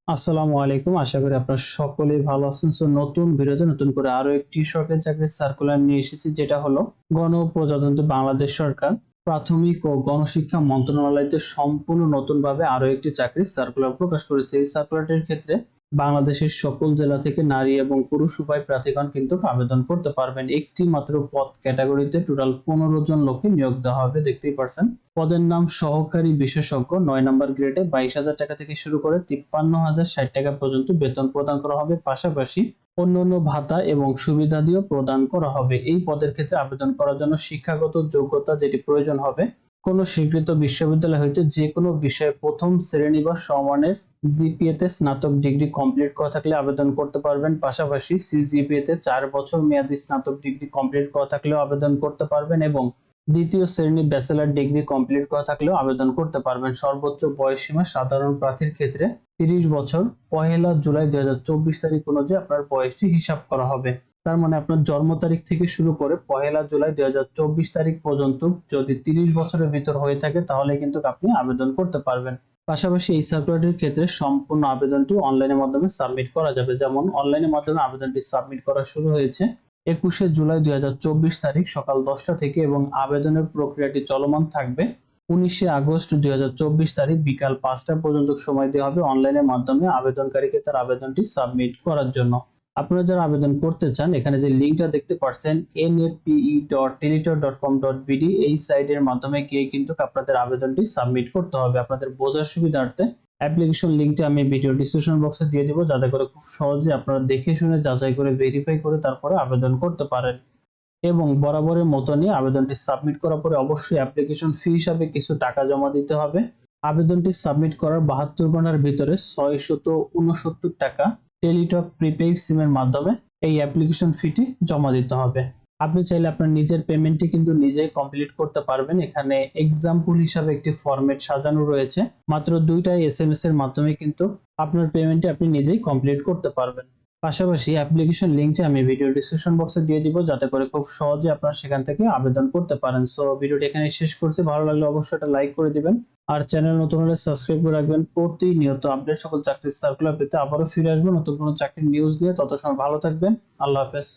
আসসালামু আলাইকুম। আশা করি আপনারা সকলেই ভালো আছেন। নতুন ভিডিওতে নতুন করে আরো একটি সরকারি চাকরির সার্কুলার নিয়ে এসেছি, যেটা হলো গণপ্রজাতন্ত্রী বাংলাদেশ সরকার প্রাথমিক ও গণশিক্ষা মন্ত্রণালয়তে সম্পূর্ণ নতুনভাবে আরো একটি চাকরির সার্কুলার প্রকাশ করেছে। এই সার্কুলারটির ক্ষেত্রে বাংলাদেশের সকল জেলা থেকে নারী এবং পুরুষ উভয় প্রার্থীগণ কিন্তু আবেদন করতে পারবেন। একটি মাত্র পদ ক্যাটাগরিতে টোটাল 15 জন লোককে নিয়োগ দেওয়া হবে। দেখতেই পারছেন, পদের নাম সহকারী বিশেষজ্ঞ। 9 নম্বর গ্রেডে 22,000 টাকা থেকে শুরু করে 53,060 টাকা পর্যন্ত বেতন প্রদান করা হবে। পাশাপাশি অন্যান্য ভাতা এবং সুবিধাদিও প্রদান করা হবে। এই পদের ক্ষেত্রে আবেদন করার জন্য শিক্ষাগত যোগ্যতা যেটি প্রয়োজন হবে, কোন স্বীকৃত বিশ্ববিদ্যালয় হইতে যে কোনো বিষয়ে প্রথম শ্রেণী বা সমমানের জিপিএ তে স্নাতক ডিগ্রি কমপ্লিট করা থাকলে আবেদন করতে পারবেন। পাশাপাশি সিজিপিএ তে 4 বছর মেয়াদী স্নাতক ডিগ্রি কমপ্লিট করা থাকলেও আবেদন করতে পারবেন এবং দ্বিতীয় শ্রেণী ব্যাচেলর ডিগ্রি কমপ্লিট করা থাকলেও আবেদন করতে পারবেন। সর্বোচ্চ বয়সসীমা সাধারণ প্রার্থীর ক্ষেত্রে 30 বছর। 1 জুলাই 2024 তারিখ অনুযায়ী আপনার বয়সটি হিসাব করা হবে। তার মানে আপনার জন্ম তারিখ থেকে শুরু করে 1 জুলাই 2024 তারিখ পর্যন্ত যদি 30 বছরের ভিতর হয়ে থাকে তাহলে কিন্তু আপনি আবেদন করতে পারবেন। পাশাপাশি এই সার্কুলারটির ক্ষেত্রে সম্পূর্ণ আবেদনটি অনলাইনের মাধ্যমে সাবমিট করা যাবে। যেমন অনলাইনের মাধ্যমে আবেদনটি সাবমিট করা শুরু হয়েছে 21 জুলাই 2024 তারিখ সকাল 10টা থেকে এবং আবেদনের প্রক্রিয়াটি চলমান থাকবে 19 আগস্ট 2024 তারিখ বিকাল 5টা পর্যন্ত সময় দেওয়া হবে অনলাইনের মাধ্যমে আবেদনকারীকে তার আবেদনটি সাবমিট করার জন্য। আপনারা যারা আবেদন করতে চান, এখানে যে লিঙ্কটা দেখতে পাচ্ছেন nate.telitor.com.bd, এই সাইটের মাধ্যমে গিয়ে কিন্তু আপনাদের আবেদনটি সাবমিট করতে হবে। আপনাদের বোঝার সুবিধার্থে অ্যাপ্লিকেশন লিংকটি আমি ভিডিও ডিসক্রিপশন বক্সে দিয়ে দিব, যাতে করে খুব সহজে আপনারা দেখে শুনে যাচাই করে ভেরিফাই করে তারপরে আবেদন করতে পারেন। এবং বরাবরের মতনই আবেদনটি সাবমিট করার পরে অবশ্যই অ্যাপ্লিকেশন ফি হিসাবে কিছু টাকা জমা দিতে হবে। আবেদনটি সাবমিট করার 72 ঘন্টার ভিতরে 669 টাকা টেলিটক প্রিপেইড সিমের মাধ্যমে এই অ্যাপ্লিকেশন ফিটি জমা দিতে হবে। আপনি চাইলে আপনার নিজের পেমেন্টটি কিন্তু নিজেই কমপ্লিট করতে পারবেন। এখানে এক্সাম্পল হিসাবে একটি ফরম্যাট সাজানো রয়েছে। মাত্র 2টা এসএমএস এর মাধ্যমে কিন্তু আপনার পেমেন্টটি আপনি নিজেই কমপ্লিট করতে পারবেন। পাশাপাশি অ্যাপ্লিকেশন লিংকটি আমি ভিডিও ডিসক্রিপশন বক্সে দিয়ে দিব, যাতে করে খুব সহজে আপনারা সেখান থেকে আবেদন করতে পারেন। সো ভিডিওটি এখানে শেষ করছি। ভালো লাগলে অবশ্যই একটা লাইক করে দিবেন আর চ্যানেল নতুন হলে সাবস্ক্রাইব করে রাখবেন। প্রতিনিয়ত আপডেট সকল চাকরির সার্কুলার পেতে আবারও ফিরে আসবেন নতুন কোনো চাকরির নিউজ নিয়ে। তত সময় ভালো থাকবেন। আল্লাহ হাফেজ।